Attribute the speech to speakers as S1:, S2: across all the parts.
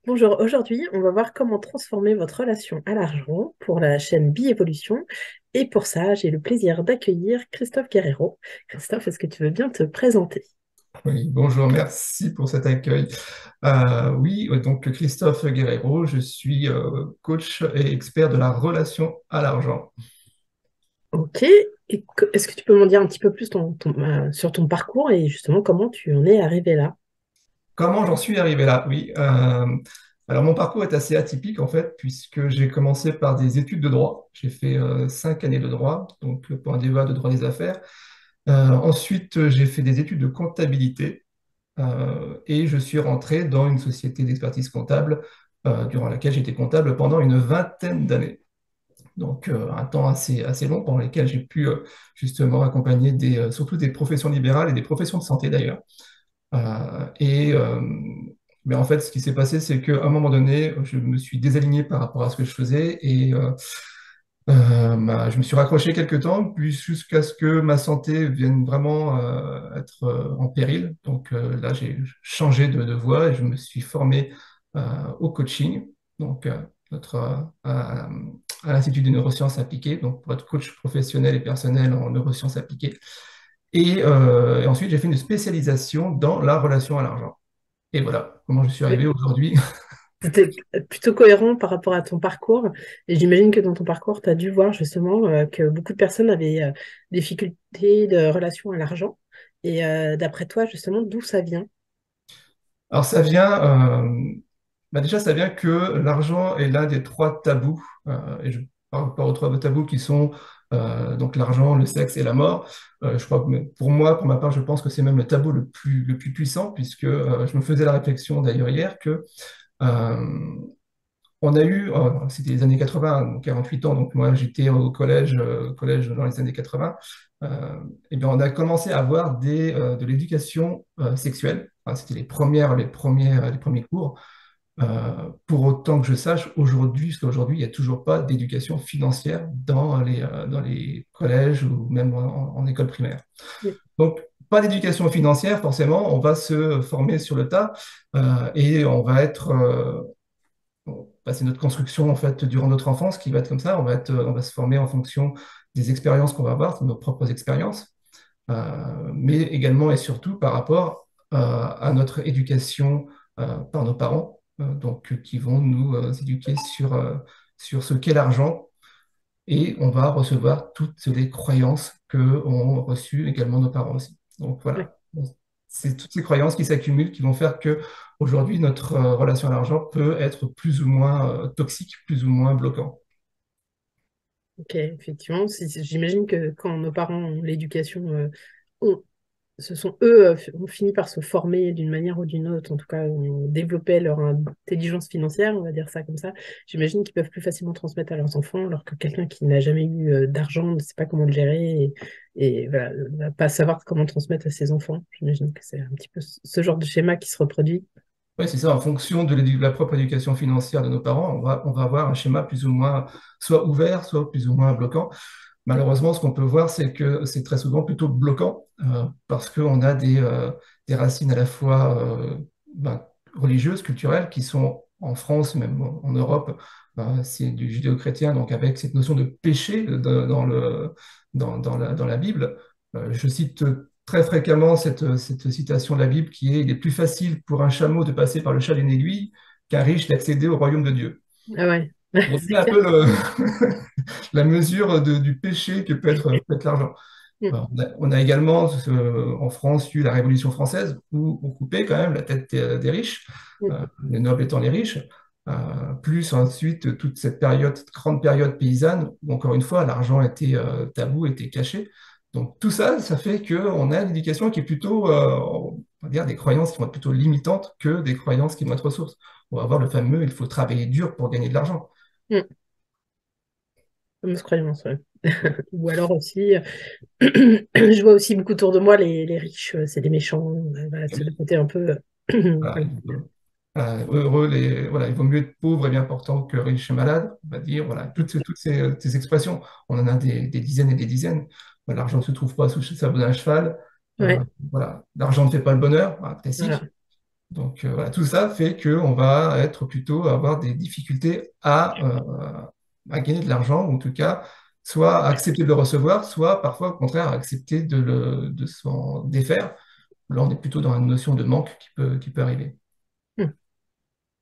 S1: Bonjour, aujourd'hui, on va voir comment transformer votre relation à l'argent pour la chaîne Bi-Évolution. Et pour ça, j'ai le plaisir d'accueillir Christophe Guerrero. Christophe, est-ce que tu veux bien te présenter?
S2: Oui, bonjour, merci pour cet accueil. Oui, donc Christophe Guerrero, je suis coach et expert de la relation à l'argent.
S1: Ok, et est-ce que tu peux m'en dire un petit peu plus sur ton parcours et justement comment tu en es arrivé là?
S2: Comment j'en suis arrivé là? Oui, alors mon parcours est assez atypique en fait, puisque j'ai commencé par des études de droit. J'ai fait 5 années de droit, donc pour un DEA de droit des affaires. Ensuite, j'ai fait des études de comptabilité et je suis rentré dans une société d'expertise comptable durant laquelle j'étais comptable pendant une vingtaine d'années. Donc, un temps assez long pendant lesquels j'ai pu justement accompagner surtout des professions libérales et des professions de santé d'ailleurs. Mais en fait, ce qui s'est passé, c'est qu'à un moment donné, je me suis désaligné par rapport à ce que je faisais et je me suis raccroché quelques temps, puis jusqu'à ce que ma santé vienne vraiment être en péril. Donc là, j'ai changé de voie et je me suis formé au coaching, donc à l'Institut des neurosciences appliquées, donc pour être coach professionnel et personnel en neurosciences appliquées. Et ensuite, j'ai fait une spécialisation dans la relation à l'argent. Et voilà comment je suis arrivé aujourd'hui.
S1: C'était plutôt cohérent par rapport à ton parcours. Et j'imagine que dans ton parcours, tu as dû voir justement que beaucoup de personnes avaient des difficultés de relation à l'argent. Et d'après toi, justement, d'où ça vient?
S2: Alors ça vient, déjà ça vient que l'argent est l'un des trois tabous, et je parle pas aux trois tabous qui sont donc l'argent, le sexe et la mort. Je crois que pour moi, pour ma part, je pense que c'est même le tabou le plus puissant, puisque je me faisais la réflexion d'ailleurs hier que euh, on a eu, c'était les années 80, donc 48 ans, donc moi j'étais au collège dans les années 80, et bien on a commencé à avoir de l'éducation sexuelle. Enfin, c'était les premiers cours. Pour autant que je sache, aujourd'hui, jusqu'à aujourd'hui, il n'y a toujours pas d'éducation financière dans les collèges ou même en école primaire. Donc, pas d'éducation financière, forcément, on va se former sur le tas et on va c'est notre construction en fait durant notre enfance qui va être comme ça. On va se former en fonction des expériences qu'on va avoir, de nos propres expériences, mais également et surtout par rapport à notre éducation par nos parents, qui vont nous éduquer sur ce qu'est l'argent, et on va recevoir toutes les croyances que ont reçues également nos parents aussi. Donc
S1: Ouais.
S2: voilà, c'est toutes ces croyances qui s'accumulent qui vont faire que aujourd'hui notre relation à l'argent peut être plus ou moins toxique, plus ou moins bloquant.
S1: Ok, effectivement, j'imagine que quand nos parents ont l'éducation, ont- ce sont eux, ont fini par se former d'une manière ou d'une autre, en tout cas, ont développé leur intelligence financière, on va dire ça comme ça. J'imagine qu'ils peuvent plus facilement transmettre à leurs enfants, alors que quelqu'un qui n'a jamais eu d'argent ne sait pas comment le gérer et voilà, ne va pas savoir comment transmettre à ses enfants. J'imagine que c'est un petit peu ce genre de schéma qui se reproduit.
S2: Oui, c'est ça, en fonction de la propre éducation financière de nos parents, on va avoir un schéma plus ou moins soit ouvert, soit plus ou moins bloquant. Malheureusement, ce qu'on peut voir, c'est que c'est très souvent plutôt bloquant parce qu'on a des racines à la fois religieuses, culturelles, qui sont en France, même en Europe, c'est du judéo-chrétien, donc avec cette notion de péché dans la Bible. Je cite très fréquemment cette citation de la Bible qui est: Il est plus facile pour un chameau de passer par le chat d'une aiguille qu'un riche d'accéder au royaume de Dieu.
S1: Ah ouais,
S2: Pour
S1: c'est
S2: donner un
S1: clair.
S2: peu la mesure du péché que peut être l'argent.
S1: Mm.
S2: On a également en France eu la Révolution française où on coupait quand même la tête des riches,
S1: Mm.
S2: les nobles étant les riches, plus ensuite toute cette période, cette grande période paysanne où encore une fois l'argent était tabou, était caché. Donc tout ça, ça fait qu'on a une éducation qui est plutôt, on va dire, des croyances qui vont être plutôt limitantes que des croyances qui vont être ressources. On va avoir le fameux, il faut travailler dur pour gagner de l'argent.
S1: Mm. Fameuse croyance, ouais. Ou alors aussi, je vois aussi beaucoup autour de moi les riches, c'est des méchants. Voilà, c'est le côté un peu.
S2: Voilà, heureux, voilà, il vaut mieux être pauvre et bien portant que riche et malade, on va dire. Voilà, toutes ces expressions, on en a des dizaines et des dizaines. L'argent ne se trouve pas sous le sabot d'un cheval. Euh,
S1: Ouais,
S2: voilà, l'argent ne fait pas le bonheur, voilà,
S1: voilà.
S2: classique. Donc voilà, tout ça fait qu'on va être plutôt avoir des difficultés à gagner de l'argent, ou en tout cas, soit à accepter de le recevoir, soit parfois au contraire à accepter de s'en défaire. Là, on est plutôt dans une notion de manque qui peut arriver.
S1: Hmm,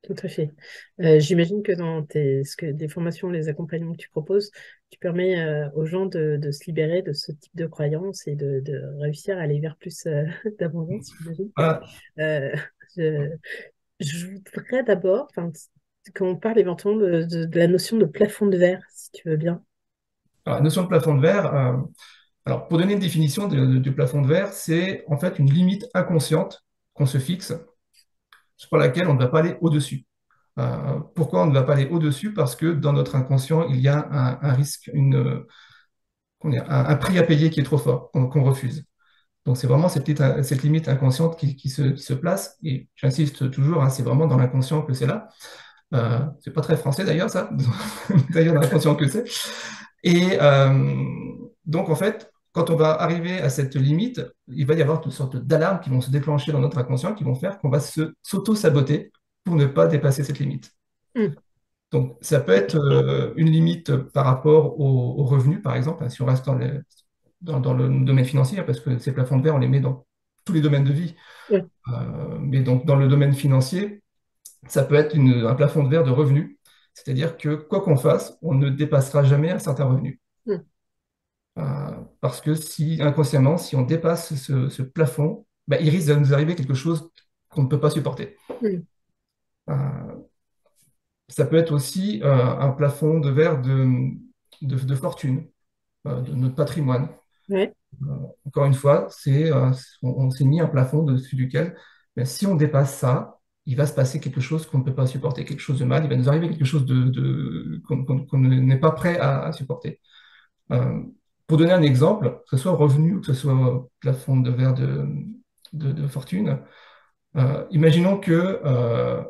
S1: tout à fait. J'imagine que dans des formations, les accompagnements que tu proposes, tu permets aux gens de se libérer de ce type de croyances et de réussir à aller vers plus d'abondance, j'imagine.
S2: Voilà.
S1: Euh, je, je voudrais d'abord, enfin, qu'on parle éventuellement de la notion de plafond de verre, si tu veux bien.
S2: Alors, la notion de plafond de verre, alors pour donner une définition du plafond de verre, c'est en fait une limite inconsciente qu'on se fixe, sur laquelle on ne va pas aller au-dessus. Pourquoi on ne va pas aller au-dessus? Parce que dans notre inconscient, il y a un risque, un prix à payer qui est trop fort, qu'on refuse. Donc c'est vraiment cette limite inconsciente qui se place, et j'insiste toujours, hein, c'est vraiment dans l'inconscient que c'est là. C'est pas très français d'ailleurs, ça, d'ailleurs dans l'inconscient que c'est. Et donc en fait, quand on va arriver à cette limite, il va y avoir toutes sortes d'alarmes qui vont se déclencher dans notre inconscient, qui vont faire qu'on va s'auto-saboter pour ne pas dépasser cette limite.
S1: Hmm,
S2: Donc, ça peut être une limite par rapport aux revenus, par exemple, hein, si on reste dans le domaine financier, hein, parce que ces plafonds de verre, on les met dans tous les domaines de vie.
S1: ouais,
S2: Mais donc, dans le domaine financier, ça peut être un plafond de verre de revenus. C'est-à-dire que quoi qu'on fasse, on ne dépassera jamais un certain revenu.
S1: hmm,
S2: Parce que si inconsciemment, si on dépasse ce plafond, bah, il risque de nous arriver quelque chose qu'on ne peut pas supporter.
S1: hmm,
S2: Euh, Ça peut être aussi un plafond de verre de fortune, de notre patrimoine.
S1: ouais,
S2: Euh, Encore une fois, on s'est mis un plafond dessus duquel, ben, si on dépasse ça, il va se passer quelque chose qu'on ne peut pas supporter, quelque chose de mal, il va nous arriver quelque chose qu'on n'est pas prêt à supporter. Euh, pour donner un exemple, que ce soit revenu ou que ce soit plafond de verre de fortune, imaginons que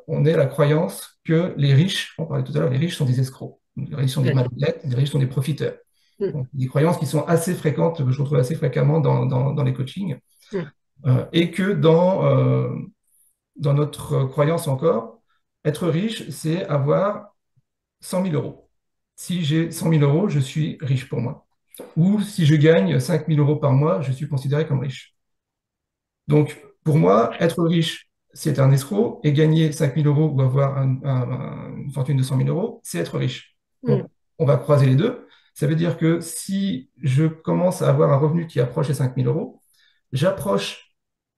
S2: on ait la croyance que les riches, on parlait tout à l'heure, les riches sont des escrocs, les riches sont des
S1: ouais,
S2: malhonnêtes, les riches sont des profiteurs.
S1: hmm,
S2: Donc, des croyances qui sont assez fréquentes, que je retrouve assez fréquemment dans les coachings,
S1: hmm,
S2: et que dans notre croyance encore, être riche, c'est avoir 100 000 euros. Si j'ai 100 000 euros, je suis riche pour moi. Ou si je gagne 5 000 euros par mois, je suis considéré comme riche. Donc, pour moi, être riche, c'est un escroc, et gagner 5 000 euros ou avoir une fortune de 100 000 euros, c'est être riche.
S1: hmm,
S2: Donc, on va croiser les deux. Ça veut dire que si je commence à avoir un revenu qui approche les 5 000 euros, j'approche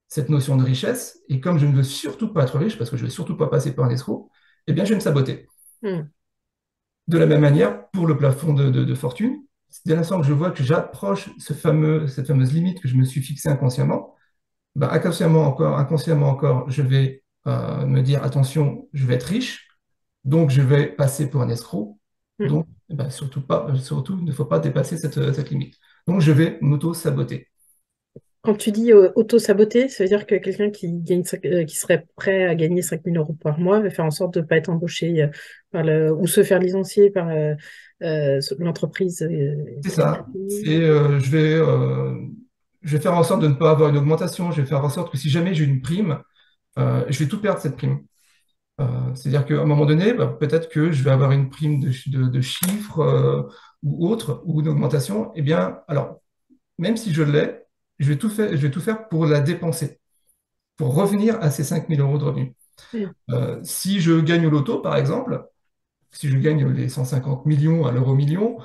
S2: cette notion de richesse, et comme je ne veux surtout pas être riche, parce que je ne veux surtout pas passer par un escroc, eh bien, je vais me saboter.
S1: hmm,
S2: De la même manière, pour le plafond de fortune, dès l'instant que je vois que j'approche cette fameuse limite que je me suis fixée inconsciemment, bah, inconsciemment encore, je vais me dire, attention, je vais être riche, donc je vais passer pour un escroc.
S1: hmm.
S2: Donc, bah, surtout, il ne faut pas dépasser cette limite. Donc, je vais m'auto-saboter.
S1: Quand tu dis auto-saboter, ça veut dire que quelqu'un qui serait prêt à gagner 5 000 € par mois va faire en sorte de ne pas être embauché ou se faire licencier par l'entreprise
S2: C'est
S1: qui l'a
S2: ça.
S1: payé.
S2: Je vais faire en sorte de ne pas avoir une augmentation. Je vais faire en sorte que si jamais j'ai une prime, je vais tout perdre cette prime. C'est-à-dire qu'à un moment donné, bah, peut-être que je vais avoir une prime de chiffres ou autre, ou une augmentation. Eh bien, alors, même si je l'ai, je vais tout faire pour la dépenser, pour revenir à ces 5 000 euros de revenus.
S1: Hmm,
S2: Si je gagne au loto, par exemple, si je gagne les 150 millions à l'euro million,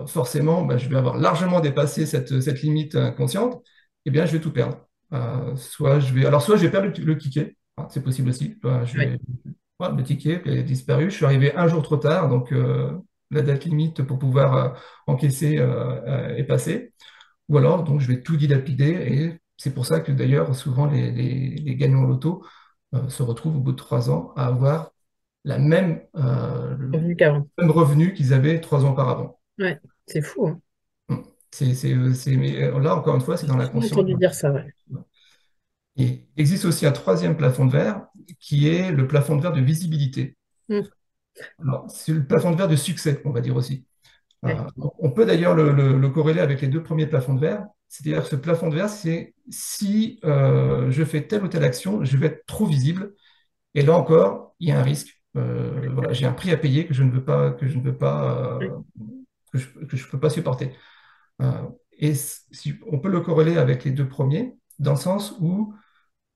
S2: forcément, bah, je vais avoir largement dépassé cette limite inconsciente, eh bien, je vais tout perdre. Alors, soit je vais perdre le ticket, hein, c'est possible aussi.
S1: ouais.
S2: Voilà, le ticket est disparu. Je suis arrivé un jour trop tard, donc la date limite pour pouvoir encaisser est passée. Ou alors, donc, je vais tout dilapider, et c'est pour ça que d'ailleurs, souvent, les gagnants au loto se retrouvent au bout de 3 ans à avoir le
S1: Revenu qu'avant.
S2: même revenu qu'ils avaient 3 ans auparavant.
S1: Ouais, c'est fou, hein.
S2: Mais là, encore une fois, c'est
S1: J'ai
S2: dans
S1: souvent
S2: l'inconscient.
S1: entendu dire ça, ouais.
S2: Et il existe aussi un troisième plafond de verre, qui est le plafond de verre de visibilité.
S1: Hmm,
S2: Alors, c'est le plafond de verre de succès, on va dire aussi.
S1: ouais.
S2: On peut d'ailleurs le corréler avec les deux premiers plafonds de verre. C'est-à-dire que ce plafond de verre, c'est si je fais telle ou telle action, je vais être trop visible. Et là encore, il y a un risque. Voilà, j'ai un prix à payer que je ne veux pas, que je ne veux pas,
S1: Oui.
S2: que je peux pas supporter. Euh, et si, on peut le corréler avec les deux premiers, dans le sens où,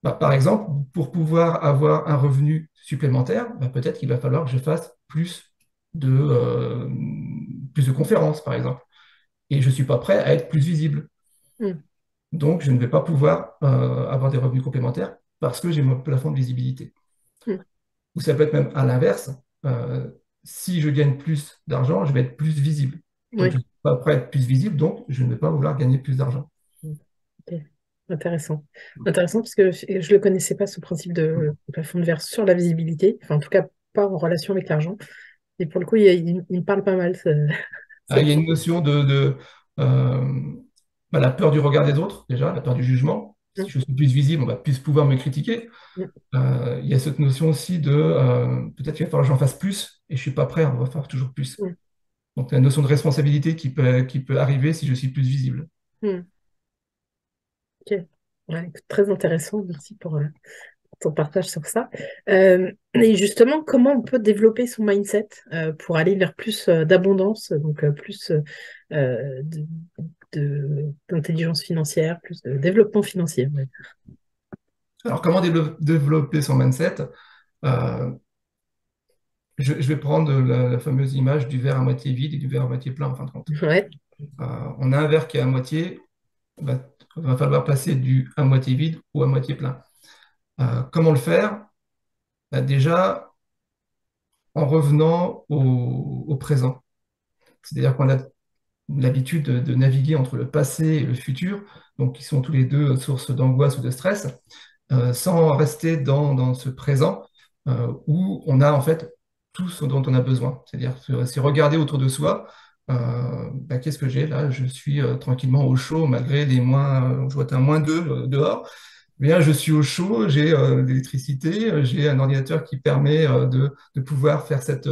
S2: bah, par exemple, pour pouvoir avoir un revenu supplémentaire, bah, peut-être qu'il va falloir que je fasse plus de conférences, par exemple. Et je ne suis pas prêt à être plus visible.
S1: Mm.
S2: Donc, je ne vais pas pouvoir avoir des revenus complémentaires parce que j'ai mon plafond de visibilité.
S1: Mm.
S2: Ou ça peut être même à l'inverse. euh, Si je gagne plus d'argent, je vais être plus visible. Donc, je
S1: Oui.
S2: ne suis pas prêt à être plus visible, donc je ne vais pas vouloir gagner plus d'argent.
S1: Mm. Ok. Intéressant. Intéressant parce que je ne le connaissais pas, ce principe de plafond de verre sur la visibilité, enfin en tout cas pas en relation avec l'argent. Et pour le coup, il me parle pas mal,
S2: Ah, il y a
S1: cette...
S2: une notion euh, bah, la peur du regard des autres, déjà, la peur du jugement. Si
S1: Mm.
S2: je suis plus visible, on va plus pouvoir me critiquer.
S1: Mm.
S2: Il y a cette notion aussi de peut-être qu'il va falloir que j'en fasse plus et je ne suis pas prêt, on va faire toujours plus.
S1: Mm.
S2: Donc, la notion de responsabilité qui peut arriver si je suis plus visible.
S1: Mm. Ok. Ouais, écoute, très intéressant. Merci pour ton partage sur ça. Et justement, comment on peut développer son mindset pour aller vers plus d'abondance, donc plus d'intelligence financière, plus de développement financier. Ouais.
S2: Alors, comment développer son mindset? Euh, je vais prendre la fameuse image du verre à moitié vide et du verre à moitié plein, en fin de compte.
S1: Ouais.
S2: On a un verre qui est à moitié, va falloir passer du à moitié vide ou à moitié plein. Comment le faire? Déjà, en revenant au présent. C'est-à-dire qu'on a l'habitude de naviguer entre le passé et le futur, donc qui sont tous les deux sources d'angoisse ou de stress, sans rester dans ce présent où on a en fait tout ce dont on a besoin. C'est-à-dire, c'est regarder autour de soi. Qu'est-ce que j'ai là? Je suis tranquillement au chaud malgré les moins, je vois un -2 dehors. Bien, je suis au chaud, j'ai l'électricité, j'ai un ordinateur qui permet de pouvoir faire cette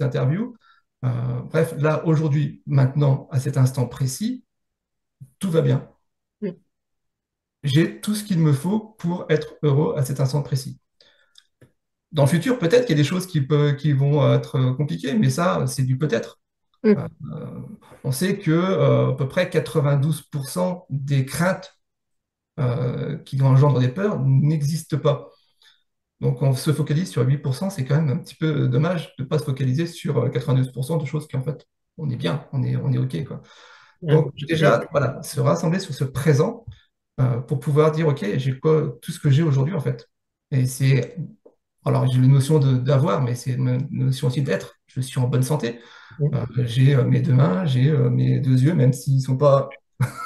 S2: interview. Bref, là, aujourd'hui, maintenant, à cet instant précis, tout va bien.
S1: Mm.
S2: J'ai tout ce qu'il me faut pour être heureux à cet instant précis. Dans le futur, peut-être qu'il y a des choses qui vont être compliquées, mais ça, c'est du peut-être.
S1: Mm.
S2: Euh, on sait que à peu près 92% des craintes qui engendrent des peurs n'existent pas. Donc on se focalise sur 8%, c'est quand même un petit peu dommage de ne pas se focaliser sur 92% de choses qui en fait, on est bien, on est OK, quoi.
S1: Ouais,
S2: Donc déjà, voilà, se rassembler sur ce présent pour pouvoir dire, OK, j'ai quoi, tout ce que j'ai aujourd'hui en fait. Et c'est, alors j'ai la notion d'avoir, mais c'est une notion aussi d'être. Je suis en bonne santé.
S1: mm.
S2: J'ai mes deux mains, j'ai mes deux yeux, même s'ils ne sont pas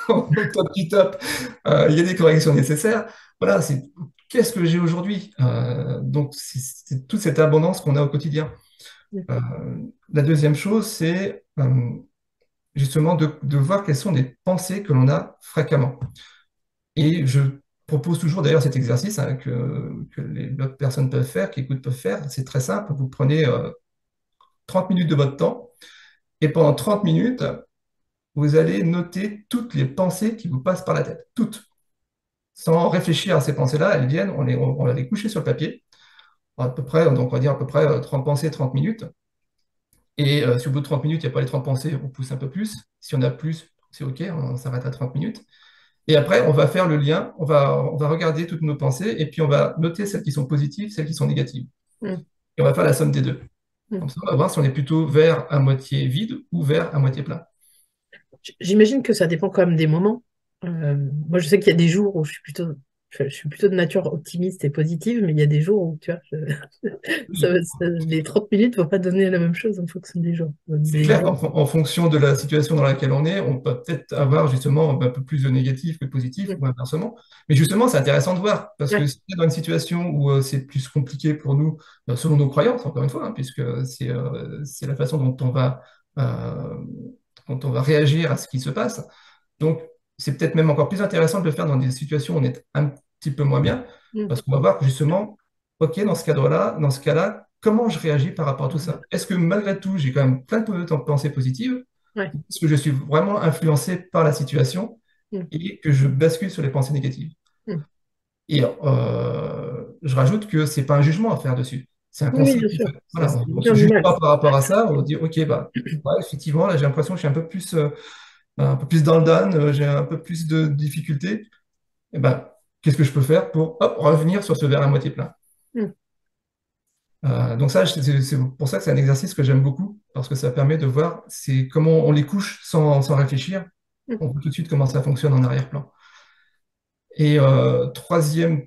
S2: au top du top. Il y a des corrections nécessaires. Voilà, c'est qu'est-ce que j'ai aujourd'hui. Donc, c'est toute cette abondance qu'on a au quotidien.
S1: Mm.
S2: Euh, la deuxième chose, c'est justement de voir quelles sont les pensées que l'on a fréquemment. Et je propose toujours d'ailleurs cet exercice que les autres personnes peuvent faire, qui écoutent peuvent faire. C'est très simple. Vous prenez 30 minutes de votre temps et pendant 30 minutes, vous allez noter toutes les pensées qui vous passent par la tête. Toutes. Sans réfléchir à ces pensées-là, elles viennent, on va les coucher sur le papier, à peu près, donc on va dire à peu près 30 pensées, 30 minutes. Et si au bout de 30 minutes, il n'y a pas les 30 pensées, on pousse un peu plus. Si on a plus, c'est OK, on s'arrête à 30 minutes. Et après, on va faire le lien, on va regarder toutes nos pensées, et puis on va noter celles qui sont positives, celles qui sont négatives.
S1: Mm.
S2: Et on va faire la somme des deux.
S1: Mm.
S2: Comme ça, on va voir si on est plutôt vers à moitié vide ou vers à moitié plein.
S1: J'imagine que ça dépend quand même des moments. Moi, je sais qu'il y a des jours où je suis plutôt de nature optimiste et positive, mais il y a des jours où, tu vois, les 30 minutes ne vont pas donner la même chose en fonction des jours.
S2: C'est clair qu'en fonction de la situation dans laquelle on est, on peut peut-être avoir justement un peu plus de négatif que de positif
S1: Mm.
S2: ou inversement. Mais justement, c'est intéressant de voir parce que
S1: Ouais.
S2: si on est dans une situation où c'est plus compliqué pour nous, selon nos croyances, encore une fois, hein, puisque c'est la façon euh, dont on va réagir à ce qui se passe. Donc, c'est peut-être même encore plus intéressant de le faire dans des situations où on est un petit peu moins bien
S1: Mm.
S2: parce qu'on va voir que justement, OK, dans ce cas-là, comment je réagis par rapport à tout ça? Est-ce que malgré tout, j'ai quand même plein de pensées positives?
S1: Ouais.
S2: Est-ce que je suis vraiment influencé par la situation?
S1: Mm.
S2: et que je bascule sur les pensées négatives.
S1: Mm.
S2: Et je rajoute que c'est pas un jugement à faire dessus. C'est un
S1: Oui,
S2: conseil.
S1: bien sûr.
S2: Voilà,
S1: C'est
S2: on ne se
S1: bien
S2: juge
S1: normal.
S2: pas par rapport à ça. On dit, OK, bah, ouais, effectivement, là, j'ai l'impression que je suis un peu plus dans le down, j'ai un peu plus de difficultés. Et ben, qu'est-ce que je peux faire pour hop, revenir sur ce verre à moitié plein?
S1: Mm.
S2: Donc ça, c'est pour ça que c'est un exercice que j'aime beaucoup, parce que ça permet de voir comment on les couche sans réfléchir.
S1: Mm.
S2: On voit tout de suite comment ça fonctionne en arrière-plan. Et troisième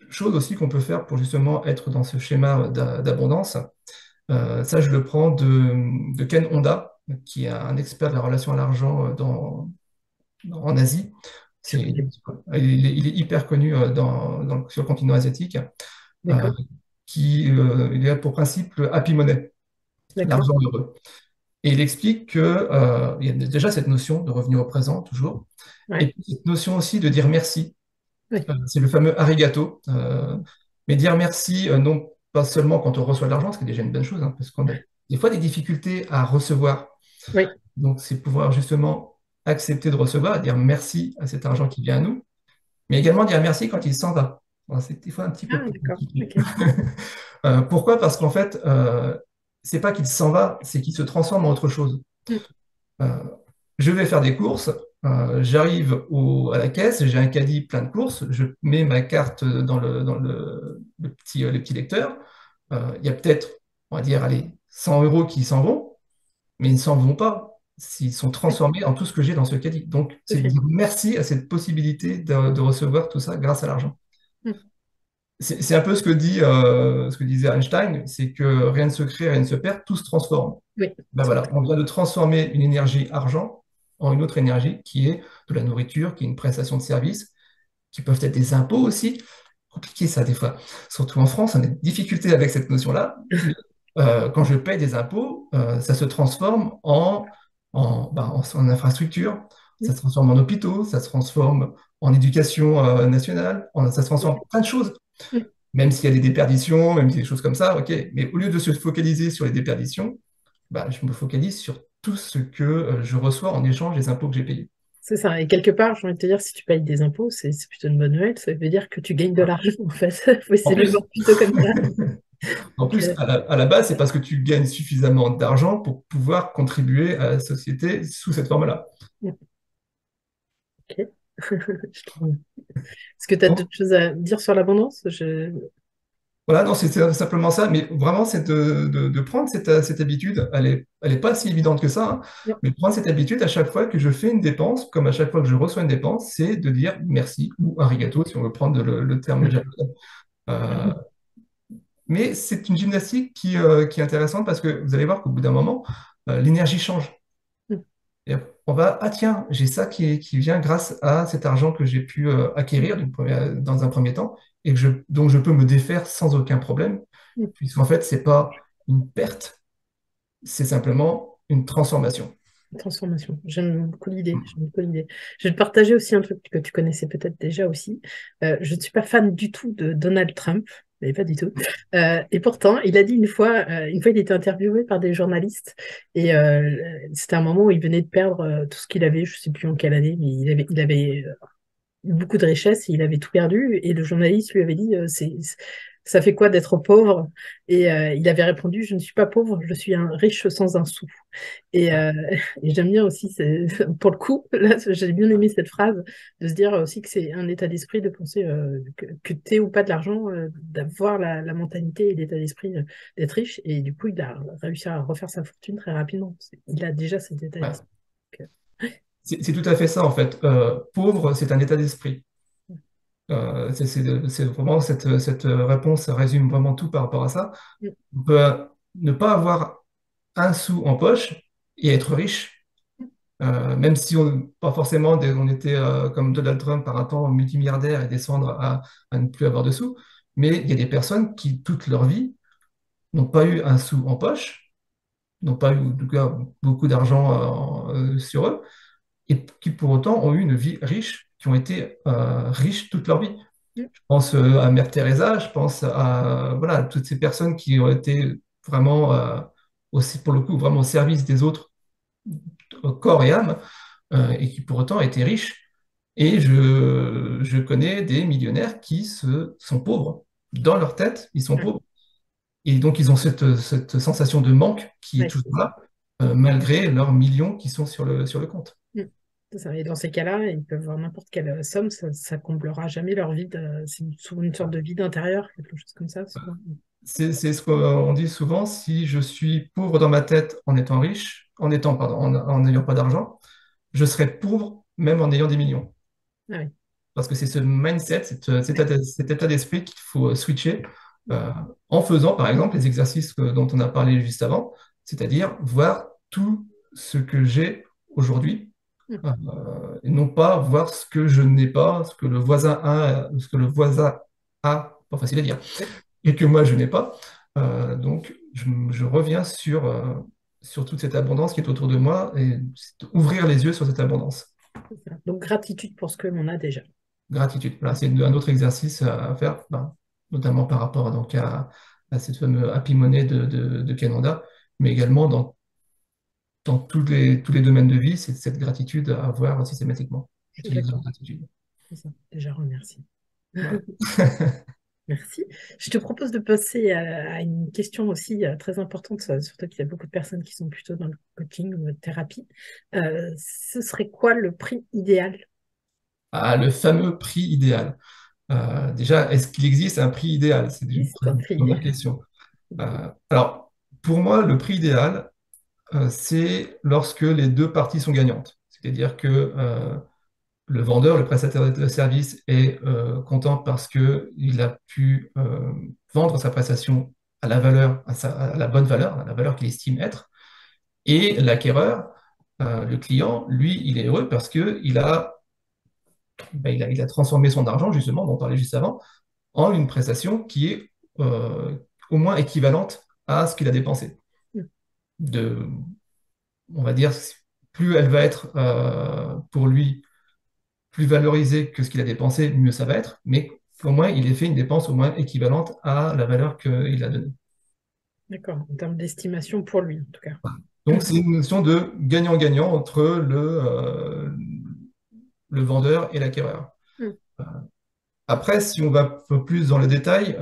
S2: chose aussi qu'on peut faire pour justement être dans ce schéma d'abondance, ça je le prends de Ken Honda, qui est un expert de la relation à l'argent en Asie.
S1: Je
S2: C'est,
S1: connais.
S2: il est hyper connu sur le continent asiatique, euh,
S1: D'accord.
S2: il a pour principe le happy money,
S1: D'accord.
S2: l'argent heureux. Et il explique que, il y a déjà cette notion de revenu au présent, toujours, et
S1: Ouais.
S2: puis cette notion aussi de dire merci.
S1: Ouais.
S2: C'est le fameux arigato. Mais dire merci, non pas seulement quand on reçoit de l'argent, ce qui est déjà une bonne chose, hein, parce qu'on a des fois des difficultés à recevoir.
S1: Oui.
S2: Donc, c'est pouvoir justement accepter de recevoir et dire merci à cet argent qui vient à nous, mais également dire merci quand il s'en va. Bon, c'est des fois un petit peu
S1: Ah,
S2: plus
S1: d'accord.
S2: compliqué.
S1: Ok.
S2: Pourquoi? Parce qu'en fait, c'est pas qu'il s'en va, c'est qu'il se transforme en autre chose.
S1: Mm.
S2: Euh, je vais faire des courses, j'arrive à la caisse, j'ai un caddie plein de courses, je mets ma carte le petit lecteur. Il y a peut-être, on va dire, allez, 100 euros qui s'en vont, mais ils ne s'en vont pas s'ils sont
S1: Oui.
S2: transformés en tout ce que j'ai dans ce caddie. Donc, c'est de
S1: Ok.
S2: dire merci à cette possibilité de recevoir tout ça grâce à l'argent.
S1: Mm.
S2: C'est un peu ce que disait Einstein, c'est que rien ne se crée, rien ne se perd, tout se transforme.
S1: Oui.
S2: Ben
S1: Tout
S2: voilà, on vient de transformer une énergie argent en une autre énergie qui est de la nourriture, qui est une prestation de service, qui peuvent être des impôts aussi. Compliqué ça des fois. Surtout en France, on a des difficultés avec cette notion-là. Mais quand je paye des impôts, ça se transforme en infrastructure, ça
S1: Mm.
S2: se transforme en hôpitaux, ça se transforme en éducation nationale, ça se transforme en plein de choses.
S1: Mm.
S2: Même s'il y a des déperditions, même s'il y a des choses comme ça, ok. Mais au lieu de se focaliser sur les déperditions, bah, je me focalise sur tout ce que je reçois en échange des impôts que j'ai payés.
S1: C'est ça. Et quelque part, j'ai envie de te dire, si tu payes des impôts, c'est plutôt une bonne nouvelle. Ça veut dire que tu gagnes de
S2: Voilà.
S1: l'argent, en fait. Faut
S2: En
S1: essayer de le
S2: plus,
S1: voir plutôt comme ça.
S2: en
S1: Donc,
S2: plus à la base, c'est parce que tu gagnes suffisamment d'argent pour pouvoir contribuer à la société sous cette forme-là.
S1: mm, ok. Je trouve. Est-ce que tu as d'autres
S2: Donc,
S1: choses à dire sur l'abondance?
S2: voilà, non, c'est simplement ça, mais vraiment, c'est de prendre cette habitude. Elle est pas si évidente que ça, hein,
S1: Non.
S2: mais prendre cette habitude à chaque fois que je fais une dépense, comme à chaque fois que je reçois une dépense, c'est de dire merci ou arigato, si on veut prendre le terme japonais. Euh, mais c'est une gymnastique qui est intéressante parce que vous allez voir qu'au bout d'un moment, l'énergie change.
S1: Mm.
S2: Et on va, ah tiens, j'ai ça qui vient grâce à cet argent que j'ai pu acquérir dans un premier temps et dont je peux me défaire sans aucun problème,
S1: Mm.
S2: puisqu'en fait, c'est pas une perte, c'est simplement une transformation.
S1: Transformation. J'aime beaucoup l'idée. J'aime beaucoup l'idée. Je vais te partager aussi un truc que tu connaissais peut-être déjà aussi. Je ne suis pas fan du tout de Donald Trump, mais pas du tout. Et pourtant, il a dit une fois, il était interviewé par des journalistes et c'était un moment où il venait de perdre tout ce qu'il avait. Je ne sais plus en quelle année, mais il avait beaucoup de richesses et il avait tout perdu. Et le journaliste lui avait dit, ça fait quoi d'être pauvre? Et il avait répondu, je ne suis pas pauvre, je suis un riche sans un sou. Et,
S2: Ouais.
S1: euh, et j'aime bien aussi, pour le coup, là, j'ai bien aimé cette phrase, de se dire aussi que c'est un état d'esprit de penser que tu aies ou pas de l'argent, d'avoir la mentalité et l'état d'esprit d'être riche. Et du coup, il a réussi à refaire sa fortune très rapidement. Il a déjà cet état
S2: Ouais.
S1: d'esprit.
S2: C'est tout à fait ça, en fait. Pauvre, c'est un état d'esprit. C'est vraiment cette réponse résume vraiment tout par rapport à ça.
S1: Donc,
S2: On peut ne pas avoir un sou en poche et être riche, même si pas forcément on était comme Donald Trump par un temps multimilliardaire et descendre à ne plus avoir de sous, mais il y a des personnes qui, toute leur vie, n'ont pas eu un sou en poche, n'ont pas eu en tout cas beaucoup d'argent sur eux, et qui pour autant ont eu une vie riche, qui ont été riches toute leur vie. Je pense à Mère Teresa, je pense à voilà, toutes ces personnes qui ont été vraiment, aussi, pour le coup, vraiment au service des autres, corps et âme, et qui pour autant étaient riches. Et je connais des millionnaires qui sont pauvres. Dans leur tête, ils sont
S1: Ouais,
S2: pauvres. Et donc, ils ont cette sensation de manque qui est
S1: ouais,
S2: toujours
S1: c'est ça.
S2: là, malgré leurs millions qui sont sur le compte.
S1: Mm. C'est ça. Et dans ces cas-là, ils peuvent avoir n'importe quelle somme, ça comblera jamais leur vide. C'est souvent une sorte de vide intérieur, quelque chose comme ça, souvent.
S2: C'est ce qu'on dit souvent, si je suis pauvre dans ma tête en étant riche, pardon, en n'ayant pas d'argent, je serai pauvre même en ayant des millions.
S1: Ah oui.
S2: Parce que c'est ce mindset,
S1: Ouais.
S2: cet état d'esprit qu'il faut switcher
S1: Mm.
S2: euh, en faisant, par exemple, les exercices dont on a parlé juste avant, c'est-à-dire voir tout ce que j'ai aujourd'hui,
S1: Mm.
S2: et non pas voir ce que je n'ai pas, ce que le voisin a, pas facile à dire,
S1: Ouais,
S2: et que moi je n'ai pas. Donc, je reviens sur toute cette abondance qui est autour de moi et ouvrir les yeux sur cette abondance.
S1: c'est ça. Donc, gratitude pour ce que l'on a déjà.
S2: Gratitude. Voilà, c'est un autre exercice à faire, ben, notamment par rapport donc, à cette fameuse Happy Money de Canada, mais également dans tous les domaines de vie, c'est cette gratitude à avoir systématiquement.
S1: Je suis
S2: Utiliser la
S1: d'accord.
S2: gratitude.
S1: C'est ça. Déjà, remercie.
S2: Voilà.
S1: Merci. Je te propose de passer à une question aussi très importante, surtout qu'il y a beaucoup de personnes qui sont plutôt dans le coaching ou la thérapie. Ce serait quoi le prix idéal?
S2: Ah, le fameux prix idéal. Déjà, est-ce qu'il existe un prix idéal? C'est une
S1: C'est un prix
S2: première
S1: idéal.
S2: question. Alors, pour moi, le prix idéal, c'est lorsque les deux parties sont gagnantes. C'est-à-dire que le vendeur, le prestataire de service est content parce qu'il a pu vendre sa prestation à la valeur, à la bonne valeur, à la valeur qu'il estime être. Et l'acquéreur, le client, lui, il est heureux parce qu'il a transformé son argent, justement, dont on parlait juste avant, en une prestation qui est euh, au moins équivalente à ce qu'il a dépensé. De, on va dire, plus elle va être pour lui plus valorisée que ce qu'il a dépensé, mieux ça va être, mais au moins il ait fait une dépense au moins équivalente à la valeur qu'il a donnée.
S1: D'accord, en termes d'estimation pour lui, en tout cas.
S2: Donc c'est une notion de gagnant-gagnant entre le vendeur et l'acquéreur.
S1: Mm.
S2: Après, si on va un peu plus dans le détail,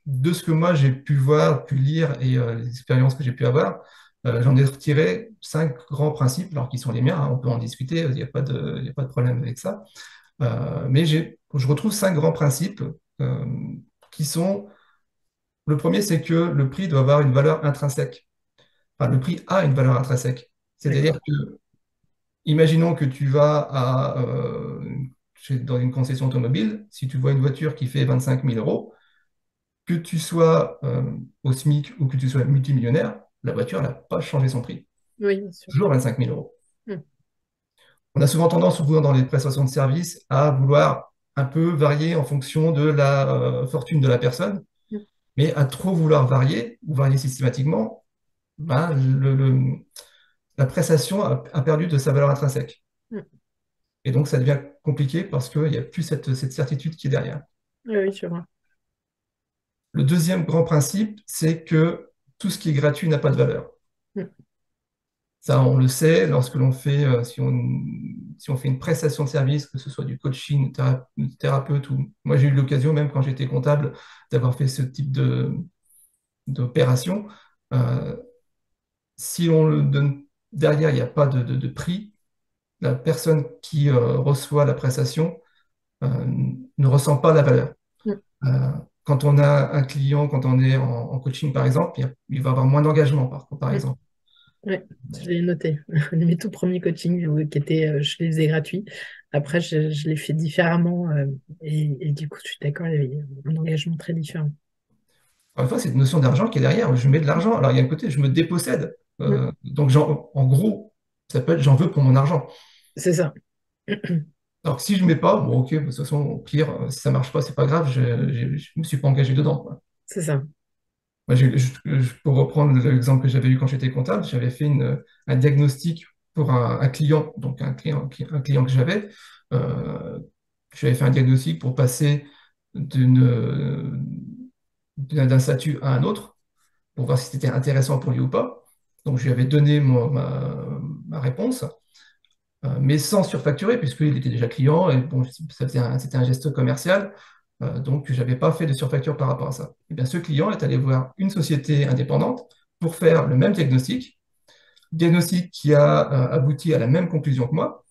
S2: de ce que moi j'ai pu voir, pu lire et les expériences que j'ai pu avoir, j'en ai retiré 5 grands principes, alors qui sont les miens, hein, on peut en discuter, il y a pas de problème avec ça. Mais je retrouve 5 grands principes euh, qui sont, le premier, c'est que le prix doit avoir une valeur intrinsèque. Enfin, le prix a une valeur intrinsèque. C'est-à-dire
S1: D'accord.
S2: que, imaginons que tu vas dans une concession automobile, si tu vois une voiture qui fait 25 000 euros, que tu sois au SMIC ou que tu sois multimillionnaire, la voiture n'a pas changé son prix.
S1: Oui, bien sûr.
S2: Toujours 25 000 euros.
S1: Mm.
S2: On a souvent tendance, souvent dans les prestations de services, à vouloir un peu varier en fonction de la fortune de la personne,
S1: Mm.
S2: mais à trop vouloir varier ou varier systématiquement, ben, la prestation a perdu de sa valeur intrinsèque.
S1: Mm.
S2: Et donc, ça devient compliqué parce qu'il n'y a plus cette certitude qui est derrière.
S1: Oui, oui, je vois.
S2: Le deuxième grand principe, c'est que tout ce qui est gratuit n'a pas de valeur.
S1: Mm.
S2: Ça, on le sait lorsque si on fait une prestation de service, que ce soit du coaching, thérapeute, ou moi j'ai eu l'occasion, même quand j'étais comptable, d'avoir fait ce type d'opération. Euh, si on le donne derrière, il n'y a pas de prix, la personne qui reçoit la prestation ne ressent pas la valeur.
S1: Mm.
S2: Euh, Quand on a un client, quand on est en coaching par exemple, il va avoir moins d'engagement par
S1: Mm.
S2: exemple.
S1: Ouais, je l'ai noté. Mes tout premiers coachings qui étaient, je les faisais gratuits. Après, je l'ai fait différemment et du coup, je suis d'accord, il y avait un engagement très différent.
S2: Encore une fois, c'est une notion d'argent qui est derrière. Je mets de l'argent. Alors, il y a un côté, je me dépossède.
S1: Mm.
S2: Donc, en gros, ça peut être j'en veux pour mon argent.
S1: C'est ça.
S2: Alors, si je ne mets pas, bon, ok, de toute façon, au pire, si ça ne marche pas, c'est pas grave, je ne me suis pas engagé dedans, quoi.
S1: C'est ça.
S2: Moi, pour reprendre l'exemple que j'avais eu quand j'étais comptable, j'avais fait un diagnostic pour un client, donc un client que j'avais. Euh, J'avais fait un diagnostic pour passer d'un statut à un autre, pour voir si c'était intéressant pour lui ou pas. Donc, je lui avais donné ma réponse. mais sans surfacturer, puisqu'il était déjà client, et bon, c'était un geste commercial, donc je n'avais pas fait de surfacture par rapport à ça. Et bien, ce client est allé voir une société indépendante pour faire le même diagnostic qui a abouti à la même conclusion que moi,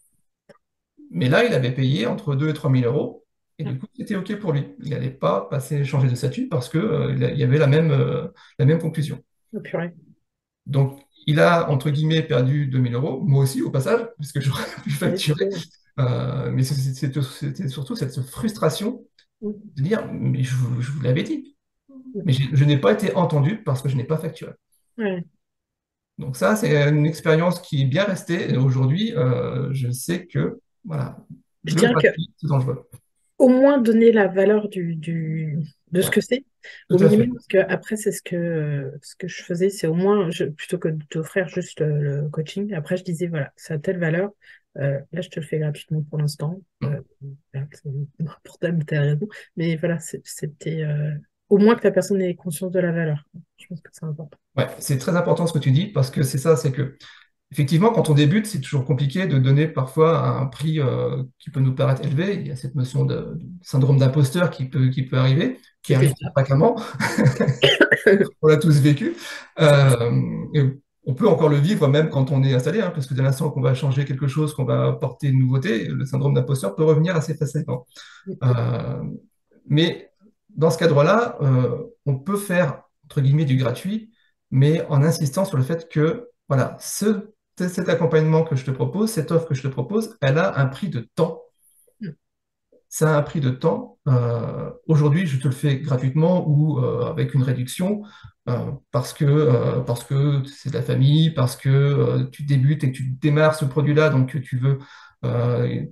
S2: mais là, il avait payé entre 2 et 3 000 euros, et
S1: Ah,
S2: du coup, c'était OK pour lui. Il n'allait pas changer de statut parce qu'il y avait la même conclusion.
S1: oh, purée.
S2: Donc, il a, entre guillemets, perdu 2 000 euros, moi aussi au passage, parce que j'aurais pu
S1: Ouais,
S2: facturer.
S1: c'est-
S2: Mais c'était surtout cette frustration
S1: Mm.
S2: de dire, mais je vous l'avais dit.
S1: Mm.
S2: Mais je n'ai pas été entendu parce que je n'ai pas facturé.
S1: Ouais.
S2: Donc ça, c'est une expérience qui est bien restée. Et aujourd'hui, je sais que voilà,
S1: Je
S2: le
S1: dirais que
S2: gratuit, c'est dangereux.
S1: au moins donner la valeur de ce
S2: Ouais,
S1: que c'est,
S2: tout
S1: au
S2: à fait.
S1: minimum, parce que après, c'est ce que je faisais, c'est au moins, plutôt que de t'offrir juste le coaching, après, je disais, voilà, ça a telle valeur, là, je te le fais gratuitement pour l'instant, voilà, c'est n'importe t'as raison, mais voilà, c'était au moins que la personne ait conscience de la valeur. Je pense que c'est important.
S2: Ouais, c'est très important ce que tu dis parce que c'est ça, c'est que effectivement, quand on débute, c'est toujours compliqué de donner parfois un prix qui peut nous paraître élevé. Il y a cette notion de syndrome d'imposteur qui peut arriver, qui
S1: C'était
S2: arrive
S1: ça.
S2: fréquemment. On l'a tous vécu. Et on peut encore le vivre même quand on est installé, hein, parce que dès l'instant qu'on va changer quelque chose, qu'on va apporter une nouveauté, le syndrome d'imposteur peut revenir assez facilement. Euh, mais dans ce cadre-là, on peut faire, entre guillemets, du gratuit, mais en insistant sur le fait que, voilà, cet accompagnement que je te propose, cette offre que je te propose, elle a un prix de temps. Ça a un prix de temps. Aujourd'hui, je te le fais gratuitement ou avec une réduction parce que c'est de la famille, parce que tu débutes et que tu démarres ce produit-là, donc tu veux, euh,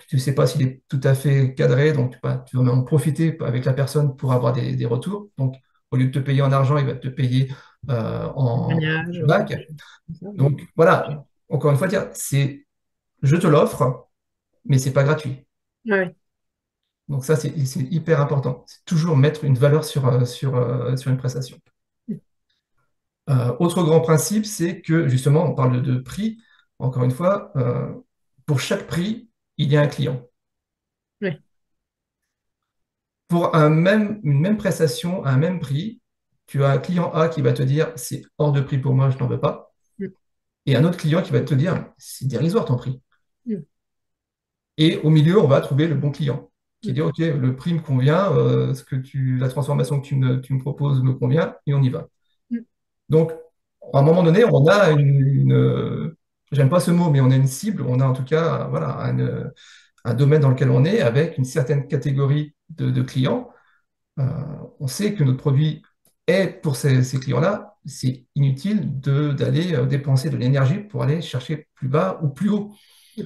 S2: tu ne sais pas s'il est tout à fait cadré, donc tu vas en profiter avec la personne pour avoir des retours. Donc, au lieu de te payer en argent, il va te payer en
S1: Témoignage,
S2: bac.
S1: des choses comme ça.
S2: Donc, voilà, encore une fois, je te l'offre, mais c'est pas gratuit.
S1: Ouais.
S2: Donc ça, c'est hyper important. C'est toujours mettre une valeur sur une prestation. Autre grand principe, c'est que justement, on parle de prix. Encore une fois, pour chaque prix, il y a un client.
S1: Ouais.
S2: Pour une même prestation, à un même prix, tu as un client A qui va te dire, c'est hors de prix pour moi, je n'en veux pas.
S1: Mm.
S2: Et un autre client qui va te dire, c'est dérisoire ton prix.
S1: Mm.
S2: Et au milieu, on va trouver le bon client qui
S1: Mm.
S2: dit, OK, le prix me convient, la transformation que tu me proposes me convient, et on y va.
S1: Mm.
S2: Donc, à un moment donné, on a j'aime pas ce mot, mais on a une cible, on a en tout cas, voilà, un domaine dans lequel on est avec une certaine catégorie de clients. Euh, on sait que notre produit est pour ces clients-là. C'est inutile d'aller dépenser de l'énergie pour aller chercher plus bas ou plus haut.
S1: Mm.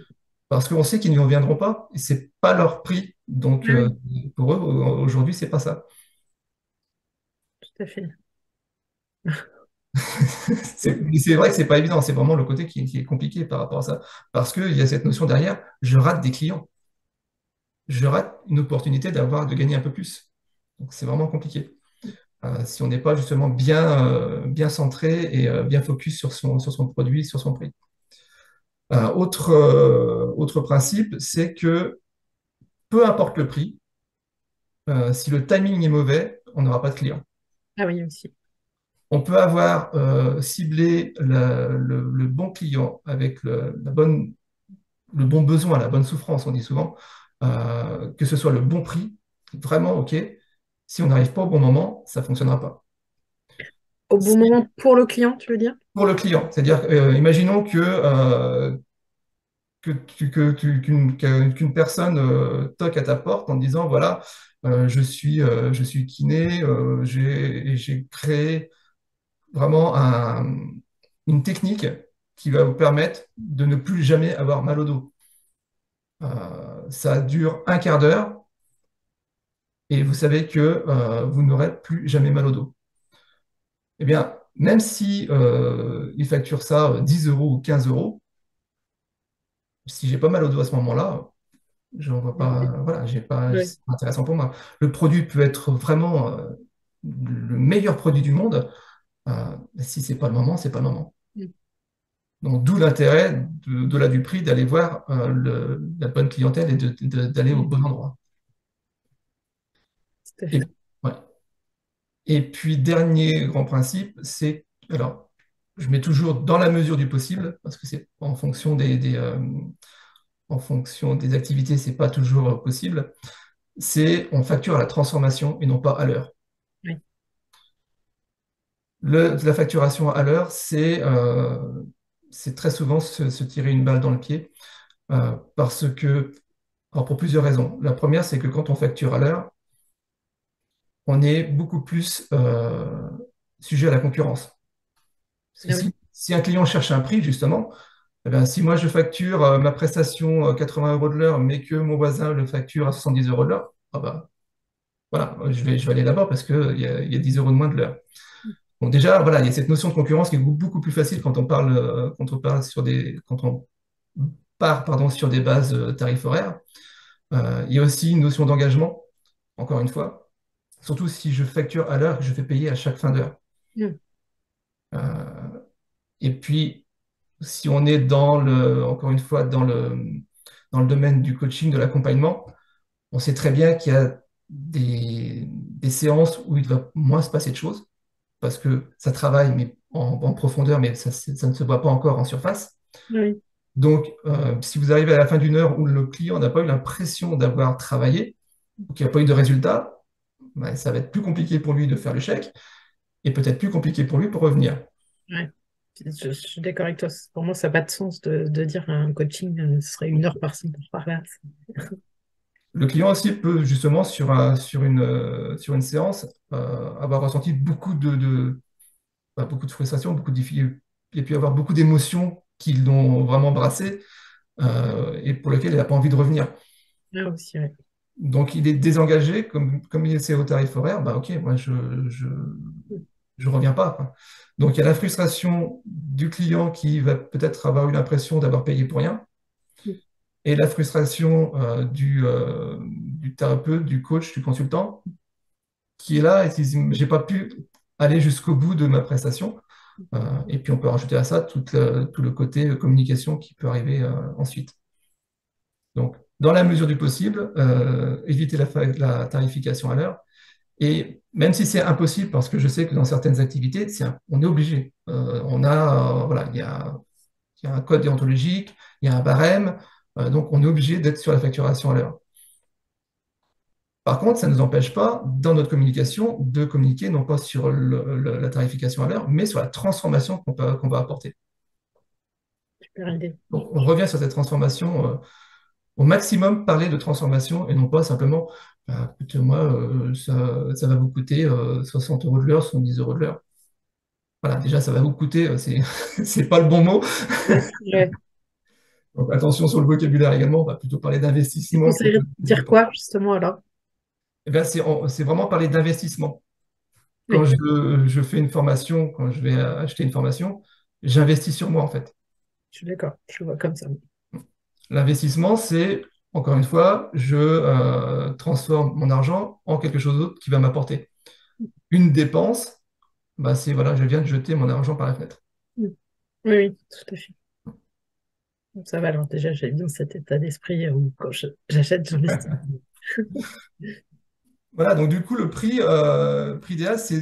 S2: Parce qu'on sait qu'ils n'y reviendront pas et c'est pas leur prix. Donc,
S1: Ah oui,
S2: pour eux, aujourd'hui, c'est pas ça.
S1: tout à fait.
S2: C'est vrai que c'est pas évident, c'est vraiment le côté qui est compliqué par rapport à ça. Parce qu'il y a cette notion derrière, je rate des clients, je rate une opportunité de gagner un peu plus. Donc c'est vraiment compliqué. Si on n'est pas justement bien centré et bien focus sur son produit, sur son prix. Autre principe, c'est que peu importe le prix, si le timing est mauvais, on n'aura pas de client.
S1: Ah oui, aussi.
S2: On peut avoir ciblé le bon client avec le bon besoin, la bonne souffrance, on dit souvent, que ce soit le bon prix, vraiment OK. Si on n'arrive pas au bon moment, ça ne fonctionnera pas.
S1: Au bon moment pour le client, tu veux dire?
S2: Pour le client, c'est-à-dire, imaginons qu'une personne toque à ta porte en disant, voilà, je suis kiné, j'ai créé vraiment une technique qui va vous permettre de ne plus jamais avoir mal au dos. Ça dure un quart d'heure et vous savez que vous n'aurez plus jamais mal au dos. Eh bien, même si il facture ça 10 euros ou 15 euros, si j'ai pas mal au dos à ce moment-là, je vois pas, voilà,
S1: Ouais.
S2: c'est pas intéressant pour moi. Le produit peut être vraiment le meilleur produit du monde. Si c'est pas le moment, c'est pas le moment. Donc, d'où l'intérêt de du prix d'aller voir la bonne clientèle et d'aller au
S1: Oui,
S2: bon endroit.
S1: tout à
S2: Et,
S1: fait.
S2: ouais. Et puis, dernier grand principe, c'est, alors, je mets toujours dans la mesure du possible, parce que c'est en fonction en fonction des activités, c'est pas toujours possible, c'est on facture à la transformation et non pas à l'heure.
S1: Oui,
S2: La facturation à l'heure, c'est très souvent se tirer une balle dans le pied, parce que, alors pour plusieurs raisons. La première, c'est que quand on facture à l'heure, on est beaucoup plus sujet à la concurrence. Parce que
S1: ah oui,
S2: si un client cherche un prix, justement, eh ben, si moi je facture ma prestation 80 euros de l'heure, mais que mon voisin le facture à 70 euros de l'heure, ah bah, voilà, je vais aller là-bas parce qu'il y a 10 euros de moins de l'heure. Donc déjà, voilà, il y a cette notion de concurrence qui est beaucoup plus facile quand on parle quand on part, pardon, sur des bases tarifs horaires. Il y a aussi une notion d'engagement, encore une fois, surtout si je facture à l'heure que je fais payer à chaque fin d'heure.
S1: mm,
S2: Euh, et puis, si on est encore une fois, dans le domaine du coaching, de l'accompagnement, on sait très bien qu'il y a des séances où il va moins se passer de choses, parce que ça travaille mais en profondeur, mais ça ne se voit pas encore en surface.
S1: oui,
S2: Donc, si vous arrivez à la fin d'une heure où le client n'a pas eu l'impression d'avoir travaillé, ou qu'il n'y a pas eu de résultat, ben, ça va être plus compliqué pour lui de faire le chèque, et peut-être plus compliqué pour lui pour revenir.
S1: ouais. Je suis d'accord avec toi. Pour moi, ça n'a pas de sens de dire un coaching, ce serait 1 heure par-ci, par-là.
S2: Le client aussi peut justement sur une séance avoir ressenti beaucoup de frustration, beaucoup de difficultés, et puis avoir beaucoup d'émotions qui l'ont vraiment brassé et pour lesquelles il n'a pas envie de revenir.
S1: Ah aussi, ouais.
S2: Donc il est désengagé, comme il est au tarif horaire, bah ok, moi je reviens pas, quoi. Donc il y a la frustration du client qui va peut-être avoir eu l'impression d'avoir payé pour rien,
S1: Mm.
S2: et la frustration du thérapeute, du coach, du consultant, qui est là et qui dit, j'ai pas pu aller jusqu'au bout de ma prestation. Et puis on peut rajouter à ça tout le côté communication qui peut arriver ensuite. Donc, dans la mesure du possible, éviter la tarification à l'heure. Et même si c'est impossible, parce que je sais que dans certaines activités, on est obligé. Voilà, il y a un code déontologique, il y a un barème, donc on est obligé d'être sur la facturation à l'heure. Par contre, ça ne nous empêche pas, dans notre communication, de communiquer non pas sur la tarification à l'heure, mais sur la transformation qu'on va apporter.
S1: Super idée.
S2: Donc, on revient sur cette transformation, au maximum parler de transformation et non pas simplement, bah, écoute, moi, ça va vous coûter 60 euros de l'heure, 70 euros de l'heure. Voilà, déjà, ça va vous coûter, c'est pas le bon mot.
S1: Ouais, ouais.
S2: Donc, attention sur le vocabulaire également, on va plutôt parler
S1: Tu
S2: d'investissement que
S1: conseillerais de
S2: de
S1: dire
S2: dépenses.
S1: quoi, justement, alors?
S2: Eh bien, c'est vraiment parler d'investissement. Quand
S1: Oui,
S2: je fais une formation, quand je vais acheter une formation, j'investis sur moi, en fait.
S1: je suis d'accord, je le vois comme ça.
S2: L'investissement, c'est, encore une fois, je transforme mon argent en quelque chose d'autre qui va m'apporter. Une dépense, bah, c'est, voilà, je viens de jeter mon argent par la fenêtre.
S1: Mm. Oui, oui, tout à fait. Bon, ça va, alors déjà, j'ai bien cet état d'esprit où quand j'achète, j'investis.
S2: Voilà, donc du coup, prix idéal, si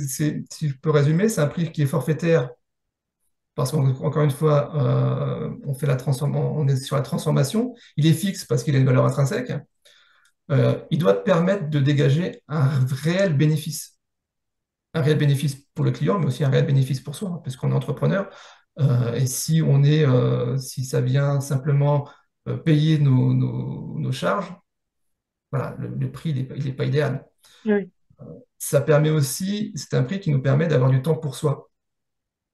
S2: je peux résumer, c'est un prix qui est forfaitaire parce qu'encore une fois, on est sur la transformation. Il est fixe parce qu'il a une valeur intrinsèque. Il doit permettre de dégager réel bénéfice. Un réel bénéfice pour le client, mais aussi un réel bénéfice pour soi, hein, parce qu'on est entrepreneur. Et si ça vient simplement payer nos charges, voilà, le prix, il est pas idéal.
S1: Oui,
S2: Ça permet aussi, c'est un prix qui nous permet d'avoir du temps pour soi.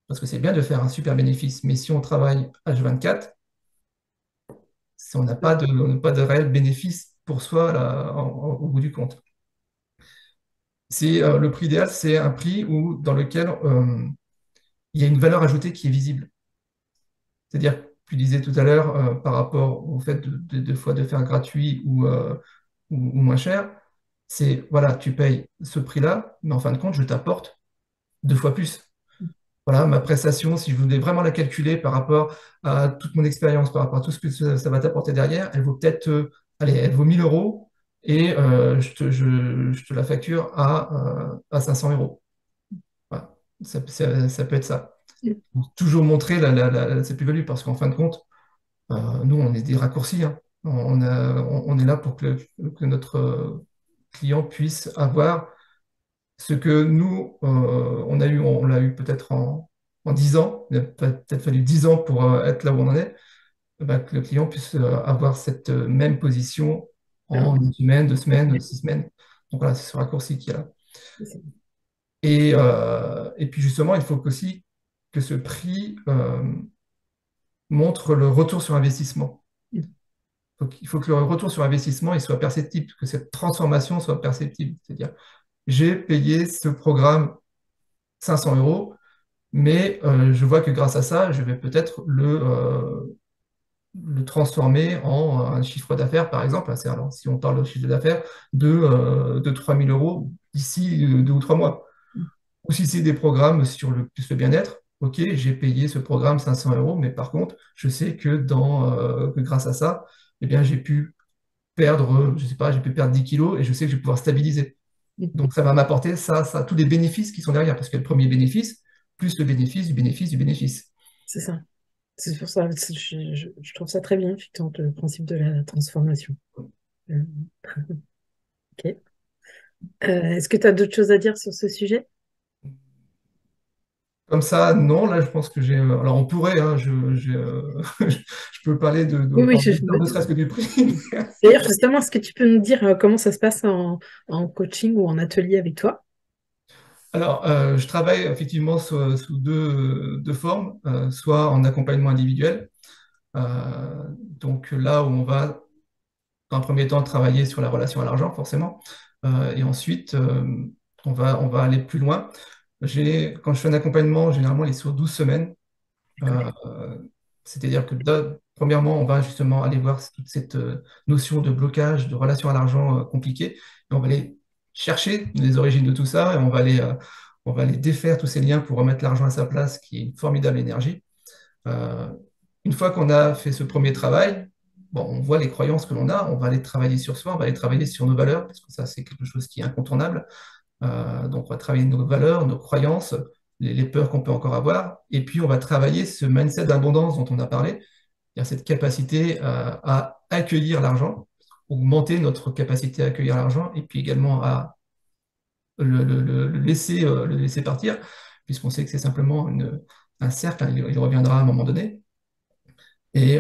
S2: Parce que c'est bien de faire un super bénéfice, mais si on travaille H24, si on n'a pas de réel bénéfice pour soi là, au bout du compte. Le prix idéal, c'est un prix dans lequel il y a une valeur ajoutée qui est visible. C'est-à-dire, tu disais tout à l'heure, par rapport au fait de fois de faire gratuit ou moins cher, c'est, voilà, tu payes ce prix-là, mais en fin de compte, je t'apporte 2 fois plus. voilà, ma prestation, si je voulais vraiment la calculer par rapport à toute mon expérience, par rapport à tout ce que ça va t'apporter derrière, elle vaut peut-être, allez, elle vaut 1 000 € et je te la facture à 500 euros. Voilà. Ça peut être ça. Toujours montrer cette plus-value parce qu'en fin de compte, nous, on est des raccourcis, hein. On est là pour que notre client puisse avoir ce que nous, on l'a eu peut-être en 10 ans. Il a peut-être fallu 10 ans pour être là où on en est. Bah, que le client puisse avoir cette même position
S1: Alors,
S2: en 1 semaine, 2 semaines, 6 semaines. Donc voilà, c'est ce raccourci qu'il y a là.
S1: c'est-
S2: Et puis justement, il faut aussi que ce prix montre le retour sur investissement. Il faut que le retour sur investissement il soit perceptible, que cette transformation soit perceptible. C'est-à-dire, j'ai payé ce programme 500 euros, mais je vois que grâce à ça, je vais peut-être le transformer en un chiffre d'affaires, par exemple. Alors, si on parle de chiffre d'affaires de 3 000 euros d'ici 2 ou 3 mois. Ou si c'est des programmes sur plus le bien-être, ok, j'ai payé ce programme 500 euros, mais par contre, je sais que grâce à ça, eh bien, j'ai pu perdre, je sais pas, j'ai pu perdre 10 kilos et je sais que je vais pouvoir stabiliser. Donc, ça va m'apporter tous les bénéfices qui sont derrière, parce qu'il y a le premier bénéfice, plus le bénéfice du bénéfice du bénéfice.
S1: c'est ça. C'est pour ça, je trouve ça très bien, effectivement, le principe de la transformation. Euh, ok. Est-ce que tu as d'autres choses à dire sur ce sujet?
S2: Comme ça, non, là, je pense que j'ai. Alors, on pourrait, hein, je peux parler
S1: Oui, oui,
S2: pendant des heures, ne serait-ce que du prix.
S1: d'ailleurs, justement, est-ce que tu peux nous dire comment ça se passe en coaching ou en atelier avec toi?
S2: Alors, je travaille effectivement sous deux formes, soit en accompagnement individuel, donc là où on va, dans un premier temps, travailler sur la relation à l'argent, forcément, et ensuite, on va aller plus loin. Quand je fais un accompagnement, généralement, il est sur 12 semaines.
S1: D'accord.
S2: C'est-à-dire que premièrement, on va justement aller voir toute cette notion de blocage, de relation à l'argent compliquée, et on va aller chercher les origines de tout ça, et on va aller défaire tous ces liens pour remettre l'argent à sa place, qui est une formidable énergie. Euh, une fois qu'on a fait ce premier travail, bon, on voit les croyances que l'on a, on va aller travailler sur soi, on va aller travailler sur nos valeurs, parce que ça, c'est quelque chose qui est incontournable. Donc, on va travailler nos valeurs, nos croyances, les peurs qu'on peut encore avoir. Et puis, on va travailler ce mindset d'abondance dont on a parlé, c'est-à-dire cette capacité à accueillir l'argent, augmenter notre capacité à accueillir l'argent, et puis également à le laisser partir, puisqu'on sait que c'est simplement un cercle, hein, il reviendra à un moment donné. Et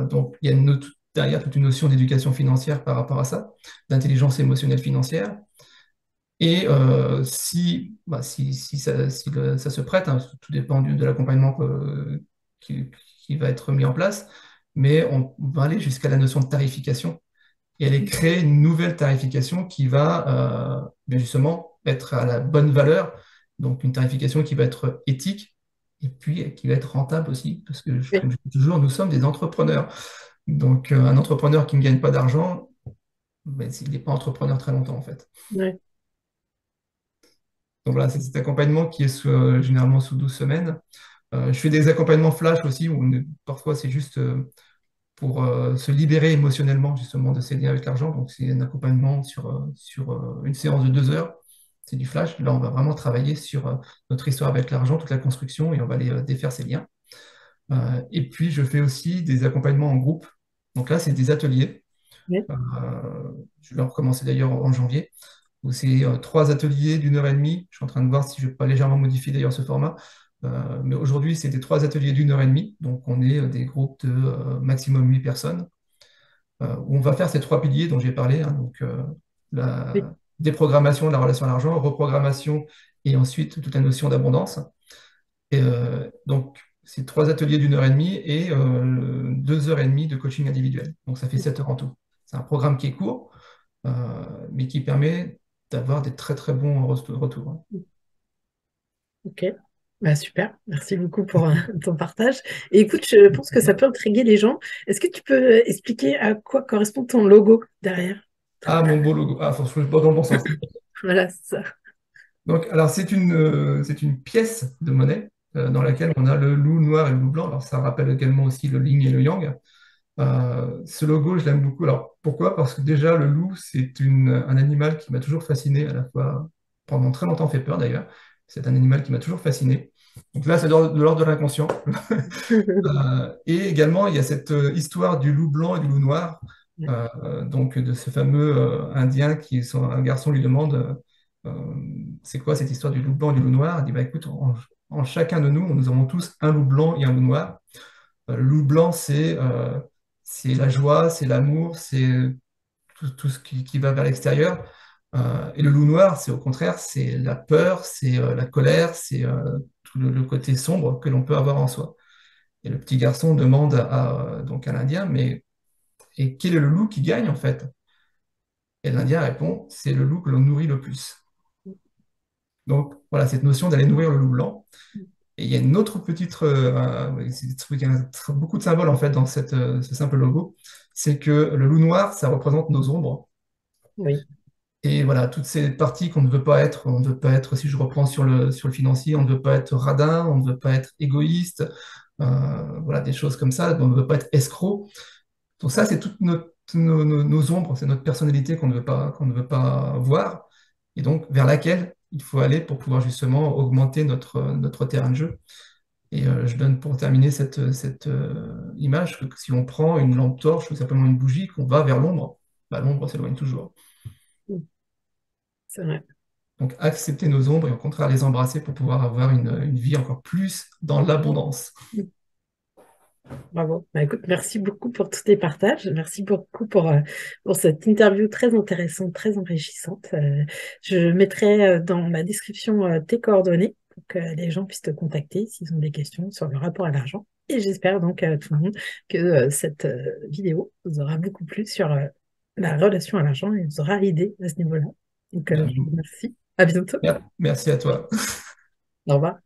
S2: donc, il y a derrière toute une notion d'éducation financière par rapport à ça, d'intelligence émotionnelle financière. Et si ça se prête, hein, tout dépend de l'accompagnement qui va être mis en place, mais on va aller jusqu'à la notion de tarification et aller créer une nouvelle tarification qui va bien justement être à la bonne valeur, donc une tarification qui va être éthique et puis qui va être rentable aussi, parce que
S1: Oui.
S2: comme je dis toujours, nous sommes des entrepreneurs. Donc un entrepreneur qui ne gagne pas d'argent, ben, il n'est pas entrepreneur très longtemps en fait.
S1: Ouais.
S2: Donc voilà, c'est cet accompagnement qui est généralement sous 12 semaines. Je fais des accompagnements flash aussi, où parfois c'est juste pour se libérer émotionnellement justement de ces liens avec l'argent. Donc c'est un accompagnement sur une séance de 2 heures. C'est du flash. Là, on va vraiment travailler sur notre histoire avec l'argent, toute la construction, et on va aller défaire ces liens. Et puis, je fais aussi des accompagnements en groupe. Donc là, c'est des ateliers.
S1: Ouais.
S2: Euh, je vais en recommencer d'ailleurs en janvier où c'est 3 ateliers d'1 heure et demie. Je suis en train de voir si je peux pas légèrement modifier d'ailleurs ce format. Mais aujourd'hui, c'est des 3 ateliers d'1 heure et demie. Donc, on est des groupes de maximum 8 personnes où on va faire ces 3 piliers dont j'ai parlé, hein. Donc,
S1: Oui.
S2: la déprogrammation de la relation à l'argent, reprogrammation et ensuite toute la notion d'abondance. Et donc, c'est 3 ateliers d'1 heure et demie et 2 heures et demie de coaching individuel. Donc, ça fait 7 heures en tout. C'est un programme qui est court, mais qui permet d'avoir des très très bons retours, hein.
S1: Ok. Bah, super. Merci beaucoup pour ton partage. Et écoute, je pense que ça peut intriguer les gens. Est-ce que tu peux expliquer à quoi correspond ton logo derrière?
S2: Ah, mon beau logo. Ah, faut que je pas dans le bon sens.
S1: Voilà, c'est ça.
S2: Donc, alors, c'est une pièce de monnaie dans laquelle on a le loup noir et le loup blanc. Alors ça rappelle également aussi le yin et le yang. Ce logo, je l'aime beaucoup. Alors pourquoi? Parce que déjà, le loup, c'est un animal qui m'a toujours fasciné, à la fois pendant très longtemps fait peur d'ailleurs. C'est un animal qui m'a toujours fasciné. Donc là, c'est de l'ordre de l'inconscient. Et également, il y a cette histoire du loup blanc et du loup noir, donc de ce fameux Indien un garçon lui demande c'est quoi cette histoire du loup blanc et du loup noir? Il dit bah, écoute, en chacun de nous, nous avons tous un loup blanc et un loup noir. Le loup blanc, c'est la joie, c'est l'amour, c'est tout ce qui va vers l'extérieur. Et le loup noir, c'est au contraire, c'est la peur, c'est la colère, c'est tout le côté sombre que l'on peut avoir en soi. Et le petit garçon demande donc à l'Indien, mais et quel est le loup qui gagne en fait? Et l'Indien répond, c'est le loup que l'on nourrit le plus. Donc voilà, cette notion d'aller nourrir le loup blanc. Et il y a une autre petite, il y a beaucoup de symboles en fait dans ce simple logo, c'est que le loup noir, ça représente nos ombres.
S1: Oui.
S2: Et voilà, toutes ces parties qu'on ne veut pas être, on ne veut pas être, si je reprends sur le financier, on ne veut pas être radin, on ne veut pas être égoïste, voilà, des choses comme ça, on ne veut pas être escroc. Donc ça, c'est toutes nos ombres, c'est notre personnalité qu'on ne veut pas voir, et donc vers laquelle il faut aller pour pouvoir justement augmenter notre terrain de jeu. Et je donne pour terminer cette image que si on prend une lampe torche ou simplement une bougie, qu'on va vers l'ombre, bah, l'ombre s'éloigne toujours.
S1: C'est vrai.
S2: Donc accepter nos ombres et au contraire les embrasser pour pouvoir avoir une vie encore plus dans l'abondance.
S1: Bravo. Bah, écoute, merci beaucoup pour tous tes partages. Merci beaucoup pour cette interview très intéressante, très enrichissante. Je mettrai dans la description tes coordonnées pour que les gens puissent te contacter s'ils ont des questions sur le rapport à l'argent. Et j'espère donc à tout le monde que cette vidéo vous aura beaucoup plu sur la relation à l'argent et vous aura aidé à ce niveau-là. Donc, je vous remercie. À bientôt.
S2: Merci à toi.
S1: Au revoir.